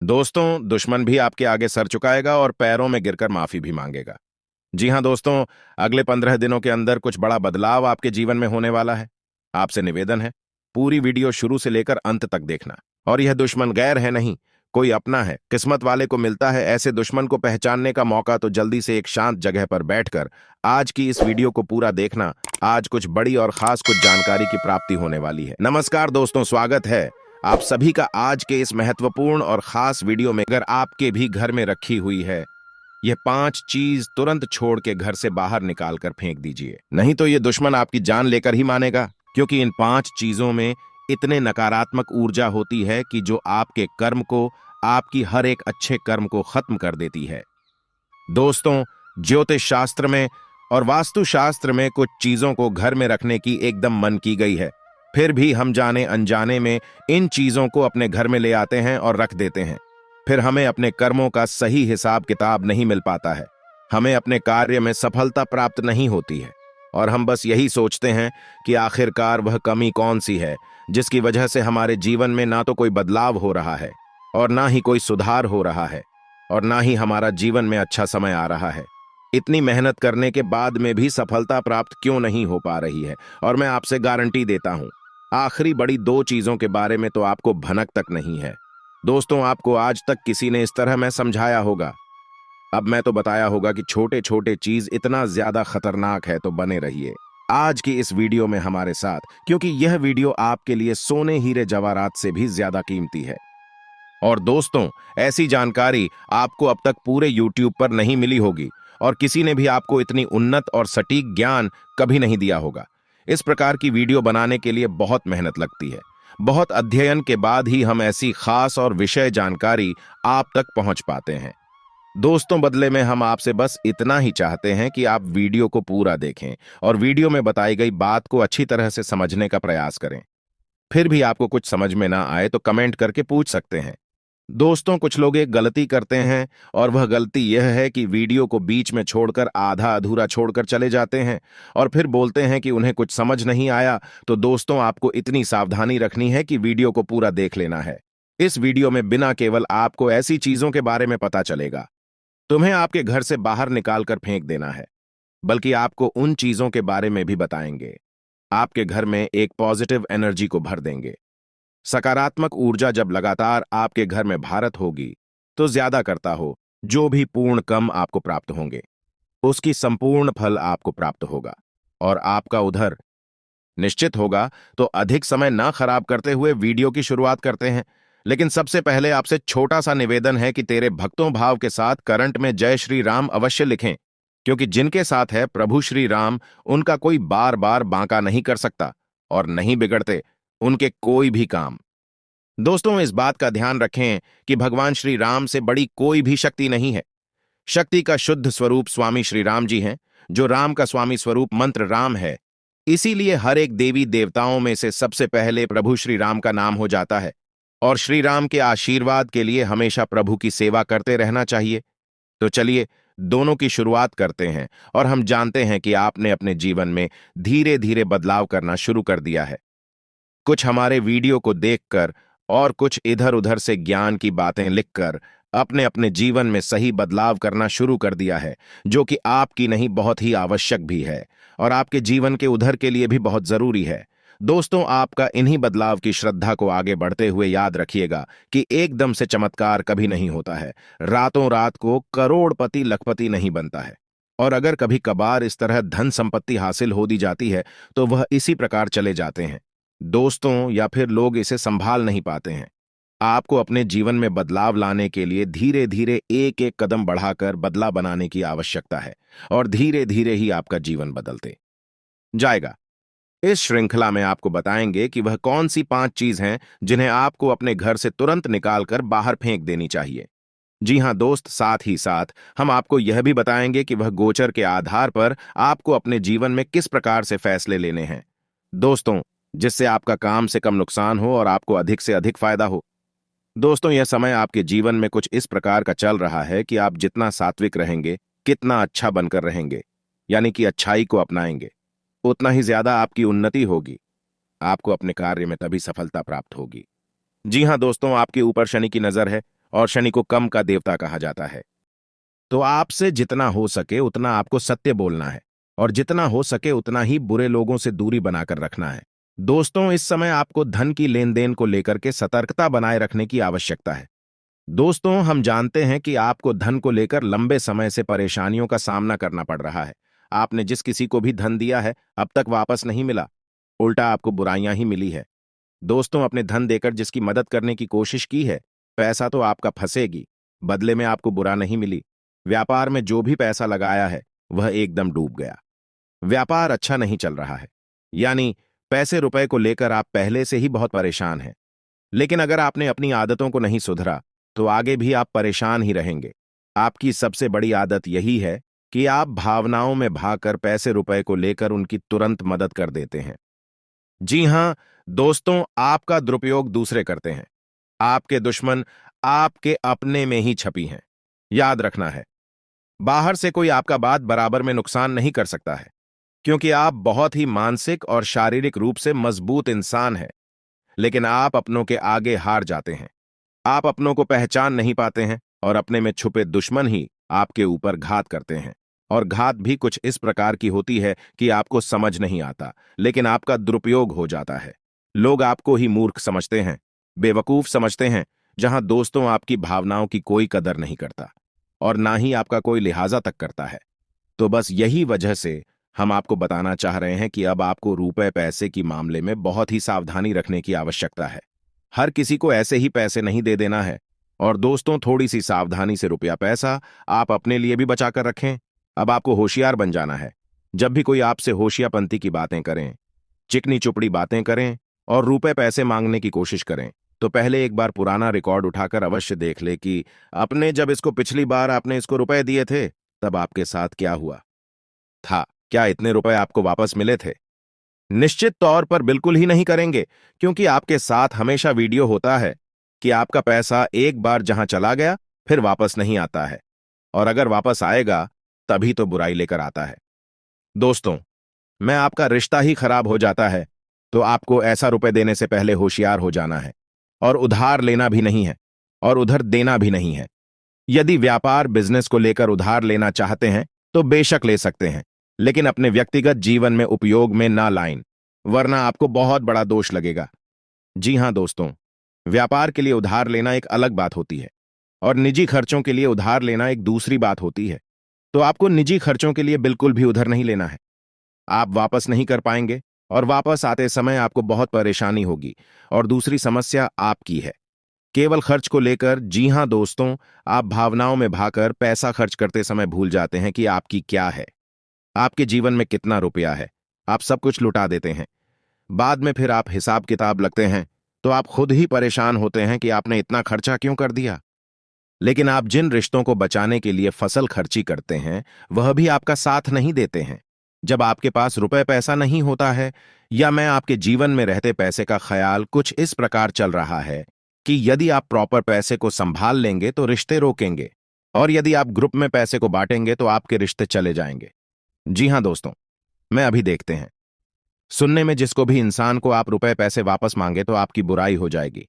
दोस्तों, दुश्मन भी आपके आगे सर झुकाएगा और पैरों में गिरकर माफी भी मांगेगा। जी हां दोस्तों, अगले 15 दिनों के अंदर कुछ बड़ा बदलाव आपके जीवन में होने वाला है। आपसे निवेदन है, पूरी वीडियो शुरू से लेकर अंत तक देखना। और यह दुश्मन गैर है नहीं, कोई अपना है। किस्मत वाले को मिलता है ऐसे दुश्मन को पहचानने का मौका। तो जल्दी से एक शांत जगह पर बैठकर आज की इस वीडियो को पूरा देखना। आज कुछ बड़ी और खास कुछ जानकारी की प्राप्ति होने वाली है। नमस्कार दोस्तों, स्वागत है आप सभी का आज के इस महत्वपूर्ण और खास वीडियो में। अगर आपके भी घर में रखी हुई है यह 5 चीज, तुरंत छोड़ के घर से बाहर निकाल कर फेंक दीजिए, नहीं तो ये दुश्मन आपकी जान लेकर ही मानेगा। क्योंकि इन 5 चीजों में इतने नकारात्मक ऊर्जा होती है कि जो आपके कर्म को, आपकी हर एक अच्छे कर्म को खत्म कर देती है। दोस्तों, ज्योतिष शास्त्र में और वास्तु शास्त्र में कुछ चीजों को घर में रखने की एकदम मन की गई है। फिर भी हम जाने अनजाने में इन चीजों को अपने घर में ले आते हैं और रख देते हैं। फिर हमें अपने कर्मों का सही हिसाब किताब नहीं मिल पाता है, हमें अपने कार्य में सफलता प्राप्त नहीं होती है। और हम बस यही सोचते हैं कि आखिरकार वह कमी कौन सी है जिसकी वजह से हमारे जीवन में ना तो कोई बदलाव हो रहा है और ना ही कोई सुधार हो रहा है और ना ही हमारा जीवन में अच्छा समय आ रहा है। इतनी मेहनत करने के बाद में भी सफलता प्राप्त क्यों नहीं हो पा रही है? और मैं आपसे गारंटी देता हूं, आखिरी बड़ी 2 चीजों के बारे में तो आपको भनक तक नहीं है। दोस्तों, आपको आज तक किसी ने इस तरह मैं समझाया होगा, अब मैं तो बताया होगा कि छोटे छोटे चीज इतना ज्यादा खतरनाक है। तो बने रहिए आज की इस वीडियो में हमारे साथ, क्योंकि यह वीडियो आपके लिए सोने हीरे जवाहरात से भी ज्यादा कीमती है। और दोस्तों, ऐसी जानकारी आपको अब तक पूरे YouTube पर नहीं मिली होगी और किसी ने भी आपको इतनी उन्नत और सटीक ज्ञान कभी नहीं दिया होगा। इस प्रकार की वीडियो बनाने के लिए बहुत मेहनत लगती है। बहुत अध्ययन के बाद ही हम ऐसी खास और विषय जानकारी आप तक पहुंच पाते हैं। दोस्तों, बदले में हम आपसे बस इतना ही चाहते हैं कि आप वीडियो को पूरा देखें और वीडियो में बताई गई बात को अच्छी तरह से समझने का प्रयास करें। फिर भी आपको कुछ समझ में ना आए तो कमेंट करके पूछ सकते हैं। दोस्तों, कुछ लोग एक गलती करते हैं और वह गलती यह है कि वीडियो को बीच में छोड़कर आधा अधूरा छोड़कर चले जाते हैं और फिर बोलते हैं कि उन्हें कुछ समझ नहीं आया। तो दोस्तों, आपको इतनी सावधानी रखनी है कि वीडियो को पूरा देख लेना है। इस वीडियो में बिना केवल आपको ऐसी चीजों के बारे में पता चलेगा तुम्हें आपके घर से बाहर निकाल कर फेंक देना है, बल्कि आपको उन चीजों के बारे में भी बताएंगे आपके घर में एक पॉजिटिव एनर्जी को भर देंगे। सकारात्मक ऊर्जा जब लगातार आपके घर में भारत होगी तो ज्यादा करता हो जो भी पूर्ण कम आपको प्राप्त होंगे, उसकी संपूर्ण फल आपको प्राप्त होगा और आपका उधर निश्चित होगा। तो अधिक समय ना खराब करते हुए वीडियो की शुरुआत करते हैं। लेकिन सबसे पहले आपसे छोटा सा निवेदन है कि तेरे भक्तों भाव के साथ करंट में जय श्री राम अवश्य लिखें, क्योंकि जिनके साथ है प्रभु श्री राम, उनका कोई बार बार बांका नहीं कर सकता और नहीं बिगड़ते उनके कोई भी काम। दोस्तों, इस बात का ध्यान रखें कि भगवान श्री राम से बड़ी कोई भी शक्ति नहीं है। शक्ति का शुद्ध स्वरूप स्वामी श्री राम जी हैं, जो राम का स्वामी स्वरूप मंत्र राम है। इसीलिए हर एक देवी देवताओं में से सबसे पहले प्रभु श्री राम का नाम हो जाता है और श्री राम के आशीर्वाद के लिए हमेशा प्रभु की सेवा करते रहना चाहिए। तो चलिए दोनों की शुरुआत करते हैं। और हम जानते हैं कि आपने अपने जीवन में धीरे धीरे बदलाव करना शुरू कर दिया है, कुछ हमारे वीडियो को देखकर और कुछ इधर उधर से ज्ञान की बातें लिखकर अपने अपने जीवन में सही बदलाव करना शुरू कर दिया है, जो कि आपकी नहीं बहुत ही आवश्यक भी है और आपके जीवन के उधर के लिए भी बहुत जरूरी है। दोस्तों, आपका इन्हीं बदलाव की श्रद्धा को आगे बढ़ते हुए याद रखिएगा कि एकदम से चमत्कार कभी नहीं होता है। रातों रात को करोड़पति लखपति नहीं बनता है। और अगर कभी कभार इस तरह धन संपत्ति हासिल हो दी जाती है तो वह इसी प्रकार चले जाते हैं दोस्तों, या फिर लोग इसे संभाल नहीं पाते हैं। आपको अपने जीवन में बदलाव लाने के लिए धीरे धीरे एक एक कदम बढ़ाकर बदला बनाने की आवश्यकता है और धीरे धीरे ही आपका जीवन बदलते जाएगा। इस श्रृंखला में आपको बताएंगे कि वह कौन सी 5 चीज हैं जिन्हें आपको अपने घर से तुरंत निकालकर बाहर फेंक देनी चाहिए। जी हां दोस्त, साथ ही साथ हम आपको यह भी बताएंगे कि वह गोचर के आधार पर आपको अपने जीवन में किस प्रकार से फैसले लेने हैं दोस्तों, जिससे आपका काम से कम नुकसान हो और आपको अधिक से अधिक फायदा हो। दोस्तों, यह समय आपके जीवन में कुछ इस प्रकार का चल रहा है कि आप जितना सात्विक रहेंगे, कितना अच्छा बनकर रहेंगे, यानी कि अच्छाई को अपनाएंगे, उतना ही ज्यादा आपकी उन्नति होगी। आपको अपने कार्य में तभी सफलता प्राप्त होगी। जी हां दोस्तों, आपके ऊपर शनि की नजर है और शनि को कम का देवता कहा जाता है। तो आपसे जितना हो सके उतना आपको सत्य बोलना है और जितना हो सके उतना ही बुरे लोगों से दूरी बनाकर रखना है। दोस्तों, इस समय आपको धन की लेन देन को लेकर के सतर्कता बनाए रखने की आवश्यकता है। दोस्तों, हम जानते हैं कि आपको धन को लेकर लंबे समय से परेशानियों का सामना करना पड़ रहा है। आपने जिस किसी को भी धन दिया है अब तक वापस नहीं मिला, उल्टा आपको बुराइयां ही मिली है। दोस्तों, अपने धन देकर जिसकी मदद करने की कोशिश की है, पैसा तो आपका फंसेगी, बदले में आपको बुरा नहीं मिली। व्यापार में जो भी पैसा लगाया है वह एकदम डूब गया। व्यापार अच्छा नहीं चल रहा है, यानी पैसे रुपए को लेकर आप पहले से ही बहुत परेशान हैं। लेकिन अगर आपने अपनी आदतों को नहीं सुधरा तो आगे भी आप परेशान ही रहेंगे। आपकी सबसे बड़ी आदत यही है कि आप भावनाओं में भागकर पैसे रुपए को लेकर उनकी तुरंत मदद कर देते हैं। जी हां दोस्तों, आपका दुरुपयोग दूसरे करते हैं। आपके दुश्मन आपके अपने में ही छपी हैं। याद रखना है, बाहर से कोई आपका बात बराबर में नुकसान नहीं कर सकता है, क्योंकि आप बहुत ही मानसिक और शारीरिक रूप से मजबूत इंसान हैं। लेकिन आप अपनों के आगे हार जाते हैं। आप अपनों को पहचान नहीं पाते हैं और अपने में छुपे दुश्मन ही आपके ऊपर घात करते हैं। और घात भी कुछ इस प्रकार की होती है कि आपको समझ नहीं आता, लेकिन आपका दुरुपयोग हो जाता है। लोग आपको ही मूर्ख समझते हैं, बेवकूफ समझते हैं, जहां दोस्तों आपकी भावनाओं की कोई कदर नहीं करता और ना ही आपका कोई लिहाजा तक करता है। तो बस यही वजह से हम आपको बताना चाह रहे हैं कि अब आपको रुपए पैसे की मामले में बहुत ही सावधानी रखने की आवश्यकता है। हर किसी को ऐसे ही पैसे नहीं दे देना है। और दोस्तों, थोड़ी सी सावधानी से रुपया पैसा आप अपने लिए भी बचा कर रखें। अब आपको होशियार बन जाना है। जब भी कोई आपसे होशियापंती की बातें करें, चिकनी चुपड़ी बातें करें और रुपए पैसे मांगने की कोशिश करें, तो पहले एक बार पुराना रिकॉर्ड उठाकर अवश्य देख ले कि अपने जब इसको पिछली बार आपने इसको रुपए दिए थे तब आपके साथ क्या हुआ था। क्या इतने रुपए आपको वापस मिले थे? निश्चित तौर पर बिल्कुल ही नहीं करेंगे, क्योंकि आपके साथ हमेशा वीडियो होता है कि आपका पैसा एक बार जहां चला गया फिर वापस नहीं आता है, और अगर वापस आएगा तभी तो बुराई लेकर आता है। दोस्तों, मैं आपका रिश्ता ही खराब हो जाता है तो आपको ऐसा रुपए देने से पहले होशियार हो जाना है, और उधार लेना भी नहीं है और उधर देना भी नहीं है। यदि व्यापार बिजनेस को लेकर उधार लेना चाहते हैं तो बेशक ले सकते हैं, लेकिन अपने व्यक्तिगत जीवन में उपयोग में ना लाएं, वरना आपको बहुत बड़ा दोष लगेगा। जी हां दोस्तों, व्यापार के लिए उधार लेना एक अलग बात होती है और निजी खर्चों के लिए उधार लेना एक दूसरी बात होती है। तो आपको निजी खर्चों के लिए बिल्कुल भी उधार नहीं लेना है। आप वापस नहीं कर पाएंगे और वापस आते समय आपको बहुत परेशानी होगी, और दूसरी समस्या आपकी है केवल खर्च को लेकर। जी हां दोस्तों, आप भावनाओं में भाकर पैसा खर्च करते समय भूल जाते हैं कि आपकी क्या है, आपके जीवन में कितना रुपया है। आप सब कुछ लुटा देते हैं। बाद में फिर आप हिसाब किताब लगते हैं तो आप खुद ही परेशान होते हैं कि आपने इतना खर्चा क्यों कर दिया। लेकिन आप जिन रिश्तों को बचाने के लिए फसल खर्ची करते हैं वह भी आपका साथ नहीं देते हैं। जब आपके पास रुपए पैसा नहीं होता है, या मैं आपके जीवन में रहते पैसे का ख्याल कुछ इस प्रकार चल रहा है कि यदि आप प्रॉपर पैसे को संभाल लेंगे तो रिश्ते रोकेंगे, और यदि आप ग्रुप में पैसे को बांटेंगे तो आपके रिश्ते चले जाएंगे। जी हां दोस्तों, मैं अभी देखते हैं सुनने में जिसको भी इंसान को आप रुपए पैसे वापस मांगे तो आपकी बुराई हो जाएगी,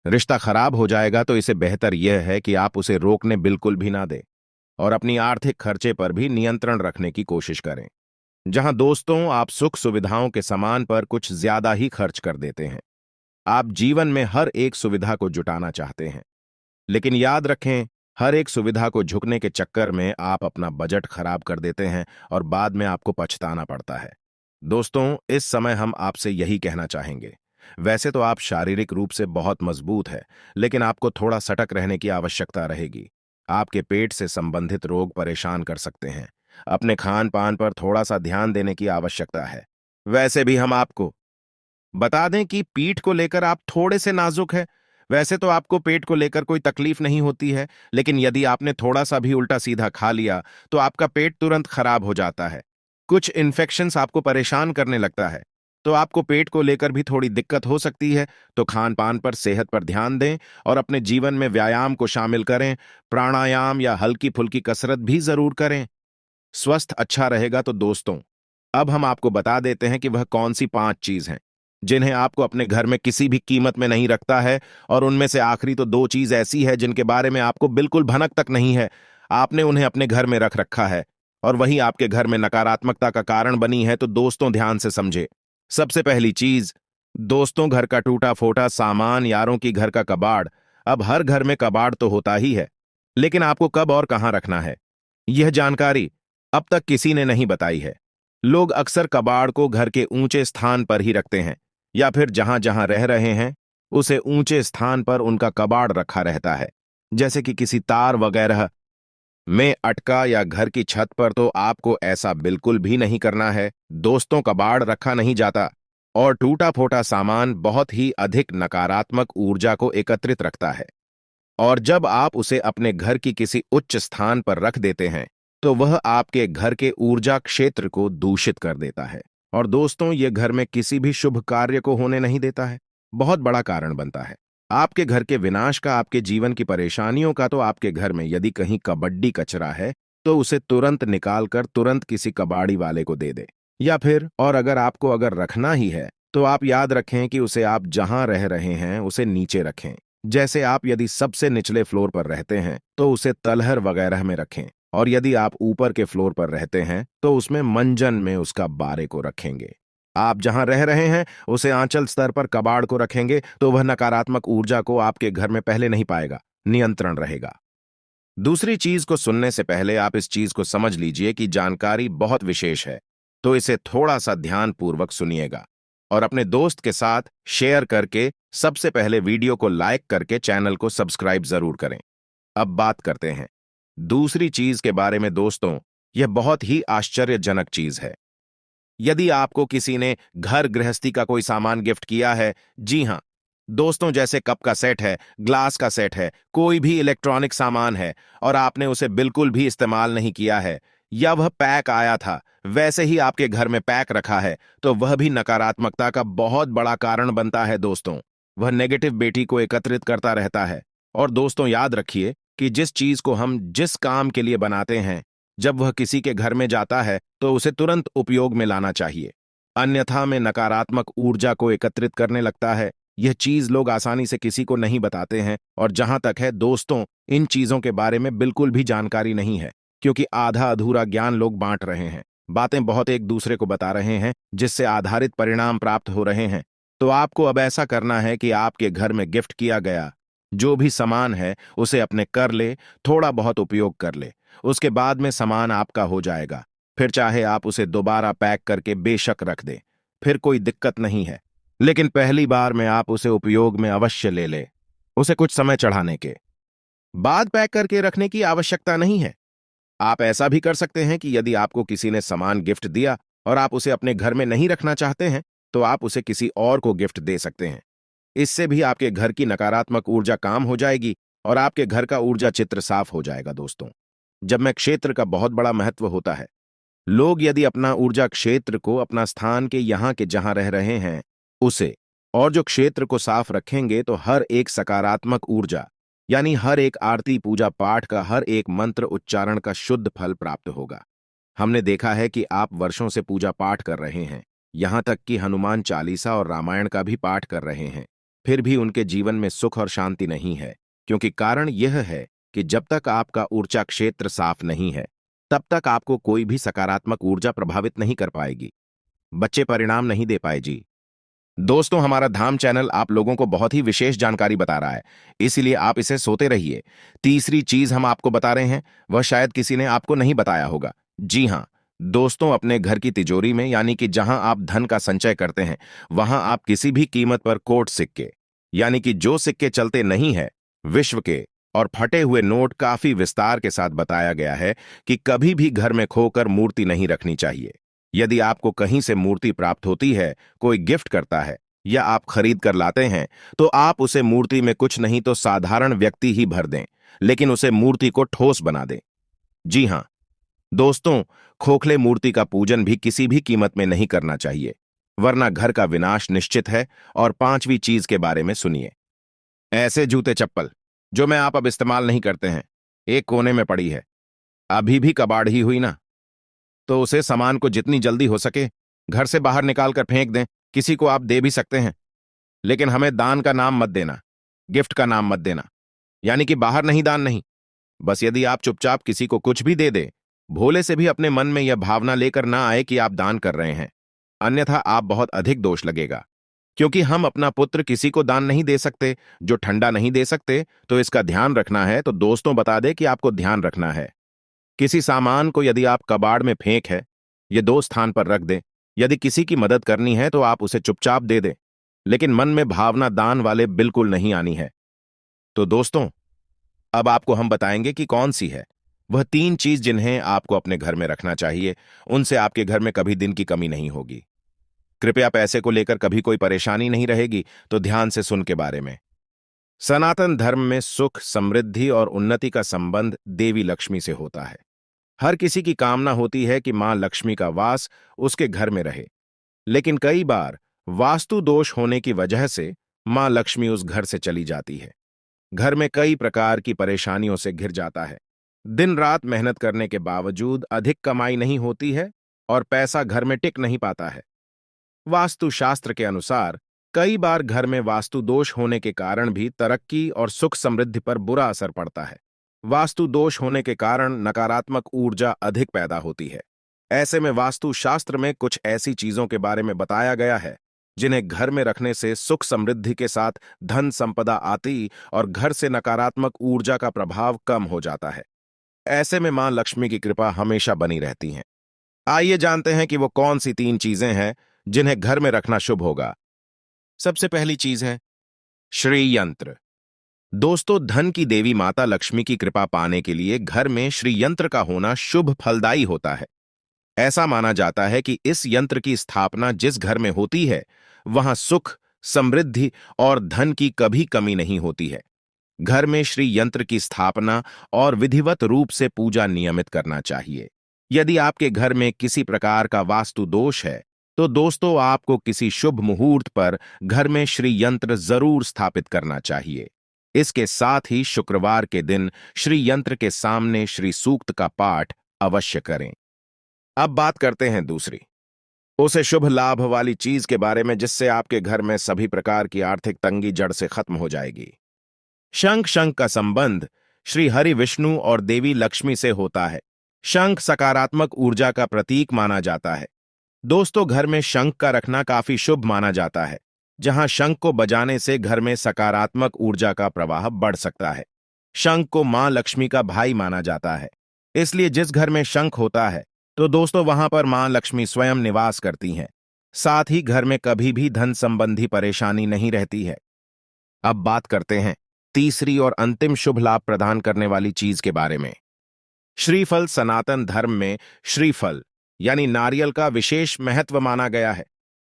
रिश्ता खराब हो जाएगा। तो इसे बेहतर यह है कि आप उसे रोकने बिल्कुल भी ना दें और अपनी आर्थिक खर्चे पर भी नियंत्रण रखने की कोशिश करें। जहां दोस्तों आप सुख सुविधाओं के सामान पर कुछ ज्यादा ही खर्च कर देते हैं। आप जीवन में हर एक सुविधा को जुटाना चाहते हैं, लेकिन याद रखें, हर एक सुविधा को झुकने के चक्कर में आप अपना बजट खराब कर देते हैं और बाद में आपको पछताना पड़ता है। दोस्तों, इस समय हम आपसे यही कहना चाहेंगे, वैसे तो आप शारीरिक रूप से बहुत मजबूत है, लेकिन आपको थोड़ा सतर्क रहने की आवश्यकता रहेगी। आपके पेट से संबंधित रोग परेशान कर सकते हैं। अपने खान पान पर थोड़ा सा ध्यान देने की आवश्यकता है। वैसे भी हम आपको बता दें कि पीठ को लेकर आप थोड़े से नाजुक हैं। वैसे तो आपको पेट को लेकर कोई तकलीफ नहीं होती है, लेकिन यदि आपने थोड़ा सा भी उल्टा सीधा खा लिया तो आपका पेट तुरंत खराब हो जाता है। कुछ इन्फेक्शंस आपको परेशान करने लगता है, तो आपको पेट को लेकर भी थोड़ी दिक्कत हो सकती है। तो खान पान पर, सेहत पर ध्यान दें और अपने जीवन में व्यायाम को शामिल करें। प्राणायाम या हल्की फुल्की कसरत भी जरूर करें। स्वस्थ अच्छा रहेगा। तो दोस्तों, अब हम आपको बता देते हैं कि वह कौन सी 5 चीज हैं जिन्हें आपको अपने घर में किसी भी कीमत में नहीं रखता है। और उनमें से आखिरी तो दो चीज ऐसी है जिनके बारे में आपको बिल्कुल भनक तक नहीं है, आपने उन्हें अपने घर में रख रखा है और वही आपके घर में नकारात्मकता का कारण बनी है। तो दोस्तों ध्यान से समझे। सबसे पहली चीज, दोस्तों, घर का टूटा फोटा सामान, यारों की घर का कबाड़। अब हर घर में कबाड़ तो होता ही है, लेकिन आपको कब और कहां रखना है, यह जानकारी अब तक किसी ने नहीं बताई है। लोग अक्सर कबाड़ को घर के ऊंचे स्थान पर ही रखते हैं, या फिर जहां जहां रह रहे हैं उसे ऊंचे स्थान पर उनका कबाड़ रखा रहता है, जैसे कि किसी तार वगैरह में अटका या घर की छत पर। तो आपको ऐसा बिल्कुल भी नहीं करना है। दोस्तों, कबाड़ रखा नहीं जाता और टूटा फोटा सामान बहुत ही अधिक नकारात्मक ऊर्जा को एकत्रित रखता है, और जब आप उसे अपने घर की किसी उच्च स्थान पर रख देते हैं तो वह आपके घर के ऊर्जा क्षेत्र को दूषित कर देता है। और दोस्तों, यह घर में किसी भी शुभ कार्य को होने नहीं देता है, बहुत बड़ा कारण बनता है आपके घर के विनाश का, आपके जीवन की परेशानियों का। तो आपके घर में यदि कहीं कबड्डी कचरा है तो उसे तुरंत निकालकर तुरंत किसी कबाड़ी वाले को दे दे। या फिर और अगर रखना ही है तो आप याद रखें कि उसे आप जहां रह रहे हैं उसे नीचे रखें। जैसे आप यदि सबसे निचले फ्लोर पर रहते हैं तो उसे तलहर वगैरह में रखें, और यदि आप ऊपर के फ्लोर पर रहते हैं तो उसमें मंजन में उसका बारे को रखेंगे। आप जहां रह रहे हैं उसे आंचल स्तर पर कबाड़ को रखेंगे तो वह नकारात्मक ऊर्जा को आपके घर में पहले नहीं पाएगा, नियंत्रण रहेगा। दूसरी चीज को सुनने से पहले आप इस चीज को समझ लीजिए कि जानकारी बहुत विशेष है, तो इसे थोड़ा सा ध्यानपूर्वक सुनिएगा और अपने दोस्त के साथ शेयर करके सबसे पहले वीडियो को लाइक करके चैनल को सब्सक्राइब जरूर करें। अब बात करते हैं दूसरी चीज के बारे में। दोस्तों, यह बहुत ही आश्चर्यजनक चीज है। यदि आपको किसी ने घर गृहस्थी का कोई सामान गिफ्ट किया है, जी हां दोस्तों, जैसे कप का सेट है, ग्लास का सेट है, कोई भी इलेक्ट्रॉनिक सामान है, और आपने उसे बिल्कुल भी इस्तेमाल नहीं किया है, या वह पैक आया था वैसे ही आपके घर में पैक रखा है, तो वह भी नकारात्मकता का बहुत बड़ा कारण बनता है। दोस्तों, वह नेगेटिव बेटी को एकत्रित करता रहता है। और दोस्तों, याद रखिए कि जिस चीज को हम जिस काम के लिए बनाते हैं, जब वह किसी के घर में जाता है तो उसे तुरंत उपयोग में लाना चाहिए, अन्यथा में नकारात्मक ऊर्जा को एकत्रित करने लगता है। यह चीज लोग आसानी से किसी को नहीं बताते हैं, और जहां तक है दोस्तों, इन चीजों के बारे में बिल्कुल भी जानकारी नहीं है, क्योंकि आधा अधूरा ज्ञान लोग बांट रहे हैं, बातें बहुत एक दूसरे को बता रहे हैं, जिससे आधारित परिणाम प्राप्त हो रहे हैं। तो आपको अब ऐसा करना है कि आपके घर में गिफ्ट किया गया जो भी सामान है उसे अपने कर ले, थोड़ा बहुत उपयोग कर ले, उसके बाद में सामान आपका हो जाएगा। फिर चाहे आप उसे दोबारा पैक करके बेशक रख दें, फिर कोई दिक्कत नहीं है, लेकिन पहली बार में आप उसे उपयोग में अवश्य ले ले। उसे कुछ समय चढ़ाने के बाद पैक करके रखने की आवश्यकता नहीं है। आप ऐसा भी कर सकते हैं कि यदि आपको किसी ने सामान गिफ्ट दिया और आप उसे अपने घर में नहीं रखना चाहते हैं तो आप उसे किसी और को गिफ्ट दे सकते हैं। इससे भी आपके घर की नकारात्मक ऊर्जा काम हो जाएगी और आपके घर का ऊर्जा चित्र साफ हो जाएगा। दोस्तों, जब मैं क्षेत्र का बहुत बड़ा महत्व होता है, लोग यदि अपना ऊर्जा क्षेत्र को अपना स्थान के यहाँ के जहां रह रहे हैं उसे और जो क्षेत्र को साफ रखेंगे तो हर एक सकारात्मक ऊर्जा, यानी हर एक आरती पूजा पाठ का हर एक मंत्र उच्चारण का शुद्ध फल प्राप्त होगा। हमने देखा है कि आप वर्षों से पूजा पाठ कर रहे हैं, यहां तक कि हनुमान चालीसा और रामायण का भी पाठ कर रहे हैं, फिर भी उनके जीवन में सुख और शांति नहीं है, क्योंकि कारण यह है कि जब तक आपका ऊर्जा क्षेत्र साफ नहीं है तब तक आपको कोई भी सकारात्मक ऊर्जा प्रभावित नहीं कर पाएगी, बच्चे परिणाम नहीं दे पाए जी। दोस्तों, हमारा धाम चैनल आप लोगों को बहुत ही विशेष जानकारी बता रहा है, इसीलिए आप इसे सोते रहिए। तीसरी चीज हम आपको बता रहे हैं, वह शायद किसी ने आपको नहीं बताया होगा। जी हां दोस्तों, अपने घर की तिजोरी में, यानी कि जहां आप धन का संचय करते हैं, वहां आप किसी भी कीमत पर कोट सिक्के, यानी कि जो सिक्के चलते नहीं है, विश्व के, और फटे हुए नोट काफी विस्तार के साथ बताया गया है कि कभी भी घर में खोकर मूर्ति नहीं रखनी चाहिए। यदि आपको कहीं से मूर्ति प्राप्त होती है, कोई गिफ्ट करता है या आप खरीद कर लाते हैं, तो आप उसे मूर्ति में कुछ नहीं तो साधारण व्यक्ति ही भर दें, लेकिन उसे मूर्ति को ठोस बना दें। जी हां दोस्तों, खोखले मूर्ति का पूजन भी किसी भी कीमत में नहीं करना चाहिए, वरना घर का विनाश निश्चित है। और पांचवी चीज के बारे में सुनिए। ऐसे जूते चप्पल जो मैं आप अब इस्तेमाल नहीं करते हैं, एक कोने में पड़ी है, अभी भी कबाड़ ही हुई ना, तो उसे सामान को जितनी जल्दी हो सके घर से बाहर निकाल कर फेंक दें, किसी को आप दे भी सकते हैं, लेकिन हमें दान का नाम मत देना, गिफ्ट का नाम मत देना। यानी कि बाहर नहीं, दान नहीं। बस यदि आप चुपचाप किसी को कुछ भी दे दे, भोले से भी अपने मन में यह भावना लेकर ना आए कि आप दान कर रहे हैं, अन्यथा आप बहुत अधिक दोष लगेगा। क्योंकि हम अपना पुत्र किसी को दान नहीं दे सकते जो ठंडा नहीं दे सकते, तो इसका ध्यान रखना है तो दोस्तों बता दे कि आपको ध्यान रखना है। किसी सामान को यदि आप कबाड़ में फेंक है, ये दो स्थान पर रख दें। यदि किसी की मदद करनी है तो आप उसे चुपचाप दे दें, लेकिन मन में भावना दान वाले बिल्कुल नहीं आनी है। तो दोस्तों, अब आपको हम बताएंगे कि कौन सी है वह 3 चीज जिन्हें आपको अपने घर में रखना चाहिए। उनसे आपके घर में कभी दिन की कमी नहीं होगी। कृपया पैसे को लेकर कभी कोई परेशानी नहीं रहेगी, तो ध्यान से सुन के बारे में। सनातन धर्म में सुख, समृद्धि और उन्नति का संबंध देवी लक्ष्मी से होता है। हर किसी की कामना होती है कि मां लक्ष्मी का वास उसके घर में रहे, लेकिन कई बार वास्तु दोष होने की वजह से मां लक्ष्मी उस घर से चली जाती है। घर में कई प्रकार की परेशानियों से घिर जाता है। दिन रात मेहनत करने के बावजूद अधिक कमाई नहीं होती है और पैसा घर में टिक नहीं पाता है। वास्तुशास्त्र के अनुसार कई बार घर में वास्तु दोष होने के कारण भी तरक्की और सुख समृद्धि पर बुरा असर पड़ता है। वास्तु दोष होने के कारण नकारात्मक ऊर्जा अधिक पैदा होती है। ऐसे में वास्तुशास्त्र में कुछ ऐसी चीजों के बारे में बताया गया है जिन्हें घर में रखने से सुख समृद्धि के साथ धन संपदा आती और घर से नकारात्मक ऊर्जा का प्रभाव कम हो जाता है। ऐसे में मां लक्ष्मी की कृपा हमेशा बनी रहती है। आइए जानते हैं कि वो कौन सी 3 चीजें हैं जिन्हें घर में रखना शुभ होगा। सबसे पहली चीज है श्री यंत्र। दोस्तों, धन की देवी माता लक्ष्मी की कृपा पाने के लिए घर में श्री यंत्र का होना शुभ फलदायी होता है। ऐसा माना जाता है कि इस यंत्र की स्थापना जिस घर में होती है, वहां सुख, समृद्धि और धन की कभी कमी नहीं होती है। घर में श्री यंत्र की स्थापना और विधिवत रूप से पूजा नियमित करना चाहिए। यदि आपके घर में किसी प्रकार का वास्तु दोष है, तो दोस्तों आपको किसी शुभ मुहूर्त पर घर में श्री यंत्र जरूर स्थापित करना चाहिए। इसके साथ ही शुक्रवार के दिन श्री यंत्र के सामने श्री सूक्त का पाठ अवश्य करें। अब बात करते हैं दूसरी, उसे शुभ लाभ वाली चीज के बारे में जिससे आपके घर में सभी प्रकार की आर्थिक तंगी जड़ से खत्म हो जाएगी। शंख का संबंध श्री हरि विष्णु और देवी लक्ष्मी से होता है। शंख सकारात्मक ऊर्जा का प्रतीक माना जाता है। दोस्तों, घर में शंख का रखना काफी शुभ माना जाता है। जहां शंख को बजाने से घर में सकारात्मक ऊर्जा का प्रवाह बढ़ सकता है। शंख को मां लक्ष्मी का भाई माना जाता है, इसलिए जिस घर में शंख होता है तो दोस्तों वहां पर मां लक्ष्मी स्वयं निवास करती हैं। साथ ही घर में कभी भी धन संबंधी परेशानी नहीं रहती है। अब बात करते हैं तीसरी और अंतिम शुभ लाभ प्रदान करने वाली चीज के बारे में। श्रीफल। सनातन धर्म में श्रीफल यानी नारियल का विशेष महत्व माना गया है।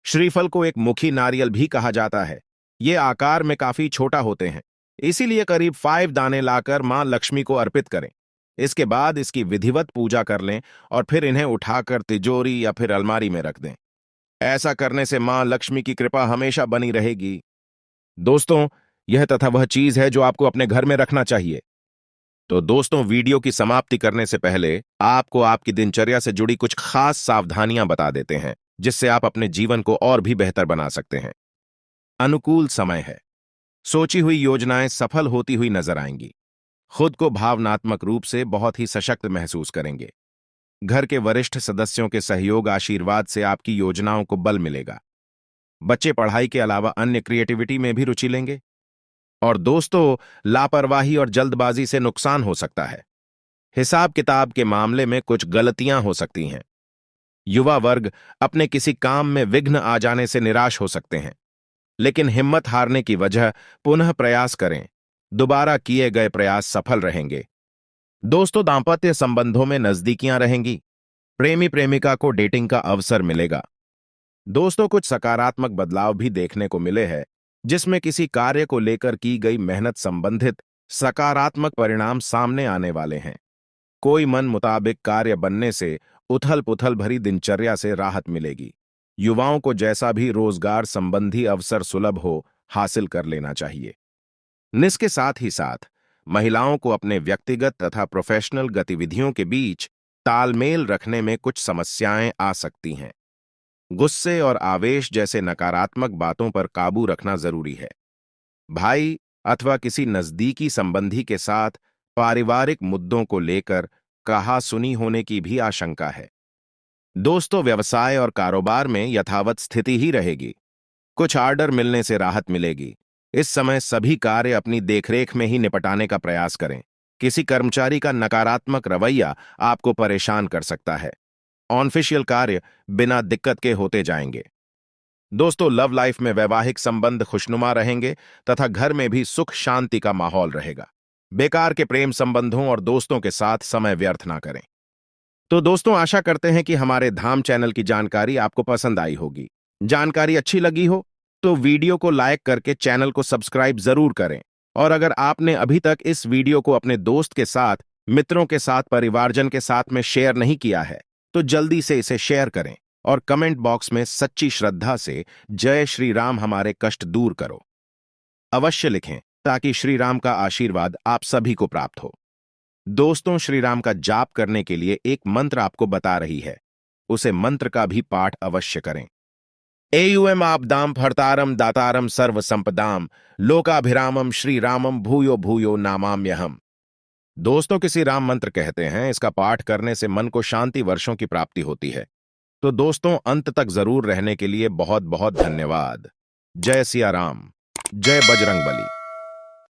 श्रीफल को एक मुखी नारियल भी कहा जाता है। ये आकार में काफी छोटा होते हैं, इसीलिए करीब 5 दाने लाकर मां लक्ष्मी को अर्पित करें। इसके बाद इसकी विधिवत पूजा कर लें और फिर इन्हें उठाकर तिजोरी या फिर अलमारी में रख दें। ऐसा करने से मां लक्ष्मी की कृपा हमेशा बनी रहेगी। दोस्तों, यह तथा वह चीज है जो आपको अपने घर में रखना चाहिए। तो दोस्तों, वीडियो की समाप्ति करने से पहले आपको आपकी दिनचर्या से जुड़ी कुछ खास सावधानियां बता देते हैं जिससे आप अपने जीवन को और भी बेहतर बना सकते हैं। अनुकूल समय है। सोची हुई योजनाएं सफल होती हुई नजर आएंगी। खुद को भावनात्मक रूप से बहुत ही सशक्त महसूस करेंगे। घर के वरिष्ठ सदस्यों के सहयोग आशीर्वाद से आपकी योजनाओं को बल मिलेगा। बच्चे पढ़ाई के अलावा अन्य क्रिएटिविटी में भी रुचि लेंगे। और दोस्तों, लापरवाही और जल्दबाजी से नुकसान हो सकता है। हिसाब किताब के मामले में कुछ गलतियां हो सकती हैं। युवा वर्ग अपने किसी काम में विघ्न आ जाने से निराश हो सकते हैं, लेकिन हिम्मत हारने की वजह पुनः प्रयास करें। दोबारा किए गए प्रयास सफल रहेंगे। दोस्तों, दांपत्य संबंधों में नजदीकियां रहेंगी। प्रेमी प्रेमिका को डेटिंग का अवसर मिलेगा। दोस्तों, कुछ सकारात्मक बदलाव भी देखने को मिले हैं जिसमें किसी कार्य को लेकर की गई मेहनत संबंधित सकारात्मक परिणाम सामने आने वाले हैं। कोई मन मुताबिक कार्य बनने से उथल पुथल भरी दिनचर्या से राहत मिलेगी। युवाओं को जैसा भी रोजगार संबंधी अवसर सुलभ हो, हासिल कर लेना चाहिए। इसके साथ ही साथ महिलाओं को अपने व्यक्तिगत तथा प्रोफेशनल गतिविधियों के बीच तालमेल रखने में कुछ समस्याएं आ सकती हैं। गुस्से और आवेश जैसे नकारात्मक बातों पर काबू रखना जरूरी है। भाई अथवा किसी नजदीकी संबंधी के साथ पारिवारिक मुद्दों को लेकर कहा-सुनी होने की भी आशंका है। दोस्तों, व्यवसाय और कारोबार में यथावत स्थिति ही रहेगी। कुछ ऑर्डर मिलने से राहत मिलेगी। इस समय सभी कार्य अपनी देखरेख में ही निपटाने का प्रयास करें। किसी कर्मचारी का नकारात्मक रवैया आपको परेशान कर सकता है। ऑफिशियल कार्य बिना दिक्कत के होते जाएंगे। दोस्तों, लव लाइफ में वैवाहिक संबंध खुशनुमा रहेंगे तथा घर में भी सुख शांति का माहौल रहेगा। बेकार के प्रेम संबंधों और दोस्तों के साथ समय व्यर्थ ना करें। तो दोस्तों, आशा करते हैं कि हमारे धाम चैनल की जानकारी आपको पसंद आई होगी। जानकारी अच्छी लगी हो तो वीडियो को लाइक करके चैनल को सब्सक्राइब जरूर करें। और अगर आपने अभी तक इस वीडियो को अपने दोस्त के साथ, मित्रों के साथ, परिवारजन के साथ में शेयर नहीं किया है तो जल्दी से इसे शेयर करें और कमेंट बॉक्स में सच्ची श्रद्धा से जय श्री राम हमारे कष्ट दूर करो अवश्य लिखें, ताकि श्री राम का आशीर्वाद आप सभी को प्राप्त हो। दोस्तों, श्री राम का जाप करने के लिए एक मंत्र आपको बता रही है, उसे मंत्र का भी पाठ अवश्य करें। एयुएम आपदाम भर्तारम दातारम सर्व संपदाम लोकाभिरामम श्री रामम भूयो भूयो नामाम्यहम्। दोस्तों, किसी राम मंत्र कहते हैं, इसका पाठ करने से मन को शांति वर्षों की प्राप्ति होती है। तो दोस्तों, अंत तक जरूर रहने के लिए बहुत बहुत धन्यवाद। जय सिया राम, जय बजरंग बली।